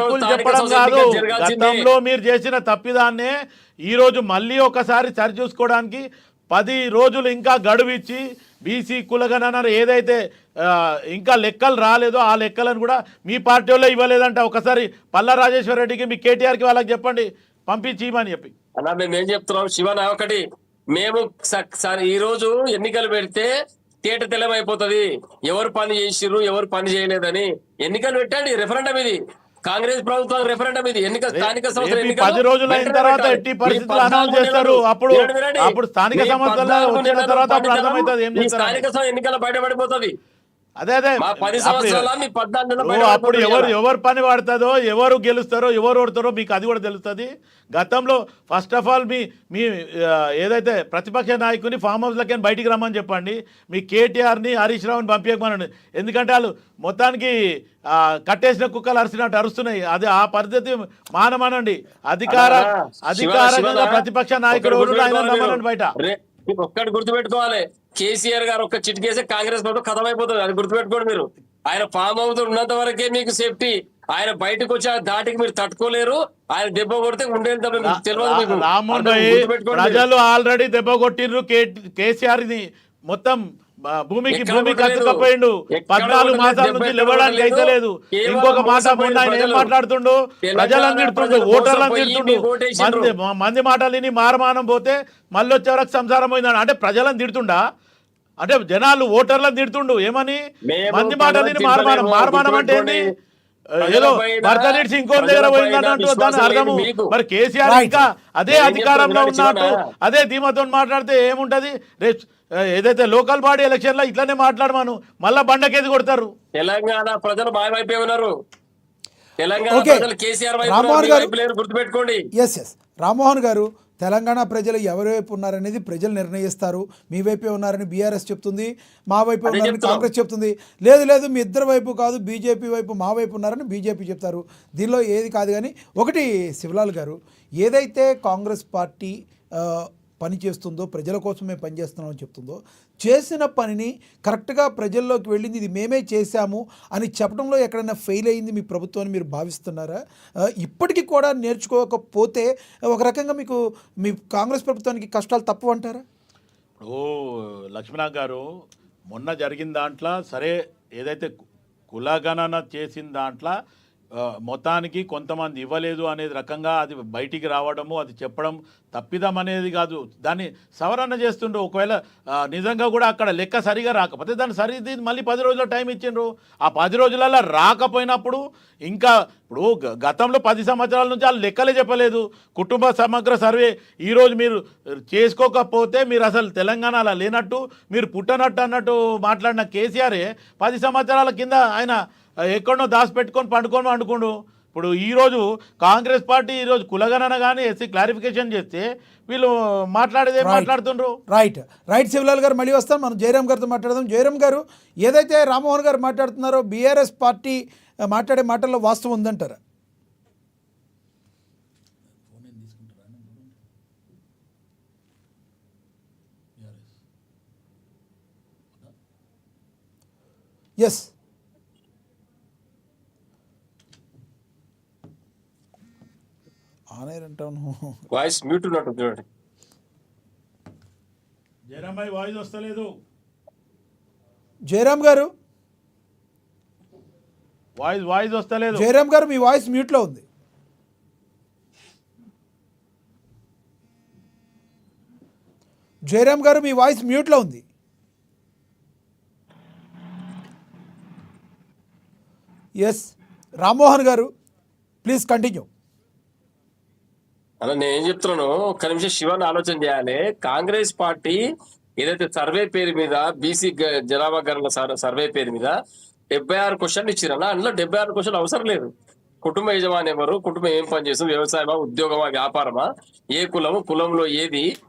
సాకులు చెప్పడం కాదు. గతంలో మీరు చేసిన తప్పిదాన్నే ఈరోజు మళ్ళీ ఒకసారి సరిచూసుకోవడానికి 10 రోజులు ఇంకా గడువు ఇచ్చి బీసీ కులగణన ఏదైతే ఇంకా లెక్కలు రాలేదో ఆ లెక్కలను కూడా మీ పార్టీ వాళ్ళు ఇవ్వలేదంట. ఒకసారి పల్లా రాజేశ్వర రెడ్డికి మీ కేటీఆర్కి వాళ్ళకి చెప్పండి పంపించి ఇవ్వమని చెప్పి. అలా మేము ఏం చెప్తున్నాం శివన ఒకటి, మేము ఈ రోజు ఎన్నికలు పెడితే తేట తెల్లమైపోతుంది ఎవరు పని చేసిర్రు ఎవరు పని చేయలేదని. ఎన్నికలు పెట్టండి, రెఫరెండం ఇది. కాంగ్రెస్ ప్రభుత్వం రెఫరెండం ఇది. స్థానిక సంస్థల 10 రోజులు అయిన తర్వాత ఎట్టి పరిస్థితులు అనౌన్స్ చేస్తారు. అప్పుడు స్థానిక సంస్థల వచ్చిన తర్వాత అప్పుడు అర్థమవుతుంది ఏం చేస్తారు. స్థానిక ఎన్నికల బయటపడిపోతుంది. అదే 10 సంవత్సరాల మీ 14 అప్పుడు ఎవరు పని పడుతుందో ఎవరు గెలుస్తారో ఎవరు ఓడతారో మీకు అది కూడా తెలుస్తుంది. గతంలో ఫస్ట్ ఆఫ్ ఆల్ మీ ఏదైతే ప్రతిపక్ష నాయకుని ఫామ్ హౌస్లకి బయటికి రమ్మని చెప్పండి. మీ కేటీఆర్ని హరీష్ రావుని పంపించమనండి. ఎందుకంటే వాళ్ళు మొత్తానికి కట్టేసిన కుక్కలు అరిసినట్టు అరుస్తున్నాయి. అది ఆ పద్ధతి మానమనండి. అధికారంగా ప్రతిపక్ష నాయకుడు ఆయన రమ్మనండి బయట. ఒక్కటి గుర్తుపెట్టుకోవాలి, కేసీఆర్ గారు ఒక్క చిటికేసే కాంగ్రెస్ ప్రభుత్వం ఖతం అయిపోతుంది. అది గుర్తుపెట్టుకోండి మీరు. ఆయన ఫామ్ హౌస్ ఉన్నంత వరకే మీకు సేఫ్టీ. ఆయన బయటకు వచ్చి దాటికి మీరు తట్టుకోలేరు. ఆయన దెబ్బ కొడితే ఉండేంత తెలియదు. ప్రజలు ఆల్రెడీ దెబ్బ కొట్టిర్రు. కేసీఆర్ ని మొత్తం భూమికి కట్టుకపోయిండు. 14 మాసాల నుంచి లేవడానికి అయితే లేదు. ఇంకొక మాట మొన్న ఆయన ఏం మాట్లాడుతుండు, ప్రజలను తిడుతుండు, ఓటర్లను తిడుతుండు. మంది మాటలని మారమానం పోతే మళ్ళీ వచ్చే వరకు సంసారం పోయిందని. అంటే ప్రజలను తిడుతుండా? అంటే జనాలు ఓటర్లను తిడుతుండు ఏమని? మంది మాటలని మారమానం అంటే ఏంది? ఏదో భర్త నిడిచి ఇంకో దగ్గర పోయిందన్నట్టు దాని అర్థము. మరి కేసీఆర్ ఇంకా అదే అధికారంలో ఉన్నట్టు అదే ధీమాతో మాట్లాడితే ఏముంటది? రేపు ఏదైతే లోకల్ బాడీ ఎలక్షన్ లో ఇట్లానే మాట్లాడమాను మళ్ళా బండకేది కొడతారు. తెలంగాణ ప్రజలు మాయమైపోయి ఉన్నారు. గుర్తుపెట్టుకోండి. రామ్మోహన్ గారు, తెలంగాణ ప్రజలు ఎవరి వైపు ఉన్నారనేది ప్రజలు నిర్ణయిస్తారు. మీ వైపే ఉన్నారని బీఆర్ఎస్ చెప్తుంది, మా వైపు ఉన్నారని కాంగ్రెస్ చెప్తుంది. లేదు మీ ఇద్దరు వైపు కాదు, బీజేపీ వైపు మా వైపు ఉన్నారని బీజేపీ చెప్తారు. దీనిలో ఏది కాదు. కానీ ఒకటి శివలాల్ గారు, ఏదైతే కాంగ్రెస్ పార్టీ పని చేస్తుందో, ప్రజల కోసమే పనిచేస్తున్నామని చెప్తుందో, చేసిన పనిని కరెక్ట్గా ప్రజల్లోకి వెళ్ళింది, ఇది మేమే చేశాము అని చెప్పడంలో ఎక్కడైనా ఫెయిల్ అయింది మీ ప్రభుత్వాన్ని మీరు భావిస్తున్నారా? ఇప్పటికీ కూడా నేర్చుకోకపోతే ఒక రకంగా మీకు మీ కాంగ్రెస్ ప్రభుత్వానికి కష్టాలు తప్పు అంటారా? లక్ష్మణ గారు, మొన్న జరిగిన దాంట్లో సరే ఏదైతే కులగణన చేసిన దాంట్లో మొత్తానికి కొంతమంది ఇవ్వలేదు అనేది రకంగా అది బయటికి రావడము, అది చెప్పడం తప్పిదం అనేది కాదు. దాన్ని సవరణ చేస్తుండ్రు. ఒకవేళ నిజంగా కూడా అక్కడ లెక్క సరిగా రాకపోతే దాన్ని సరిదిద్ది మళ్ళీ 10 రోజుల టైం ఇచ్చిండ్రు. ఆ 10 రోజులలో రాకపోయినప్పుడు ఇంకా ఇప్పుడు గతంలో 10 సంవత్సరాల నుంచి వాళ్ళు లెక్కలే చెప్పలేదు. కుటుంబ సమగ్ర సర్వే ఈరోజు మీరు చేసుకోకపోతే మీరు అసలు తెలంగాణలో లేనట్టు, మీరు పుట్టనట్టు అన్నట్టు మాట్లాడిన కేసీఆరే 10 సంవత్సరాల కింద ఆయన ఎక్కడో దాచిపెట్టుకొని పండుకొని అనుకోండు. ఇప్పుడు ఈరోజు కాంగ్రెస్ పార్టీ ఈరోజు కులగణన కానీ ఎస్సీ క్లారిఫికేషన్ చేస్తే వీళ్ళు మాట్లాడేది మాట్లాడుతుండ్రు. రైట్ శివలాల్ గారు, మళ్ళీ వస్తాం. మనం జయరామ్ గారితో మాట్లాడదాం. జయరామ్ గారు, ఏదైతే రామ్మోహన్ గారు మాట్లాడుతున్నారో బీఆర్ఎస్ పార్టీ మాట్లాడే మాటల్లో వాస్తవం ఉందంటారా? ఎస్, వాయిస్ మ్యూట్ ఉన్నట్టు చూడండి. జయరామ్ భాయ్ వాయిస్ వస్తలేదు. జయరామ్ గారు వాయిస్ వస్తలేదు. జయరామ్ గారు, మీ వాయిస్ మ్యూట్లో ఉంది. జయరామ్ గారు, మీ వాయిస్ మ్యూట్లో ఉంది. ఎస్, రామ్మోహన్ గారు ప్లీజ్ కంటిన్యూ. అలా నేను ఏం చెప్తున్నాను, ఒక్క నిమిషం శివన్ ఆలోచన చేయాలి. కాంగ్రెస్ పార్టీ ఏదైతే సర్వే పేరు మీద బీసీ జనాభా గణన సర్వే పేరు మీద 76 క్వశ్చన్లు ఇచ్చిరన్న. అందులో 76 క్వశ్చన్లు అవసరం లేదు. కుటుంబ యజమాని ఎవరు, కుటుంబం ఏం పని చేస్తుంది, వ్యవసాయమా, ఉద్యోగమా, వ్యాపారమా, ఏ కులము, కులంలో ఏది,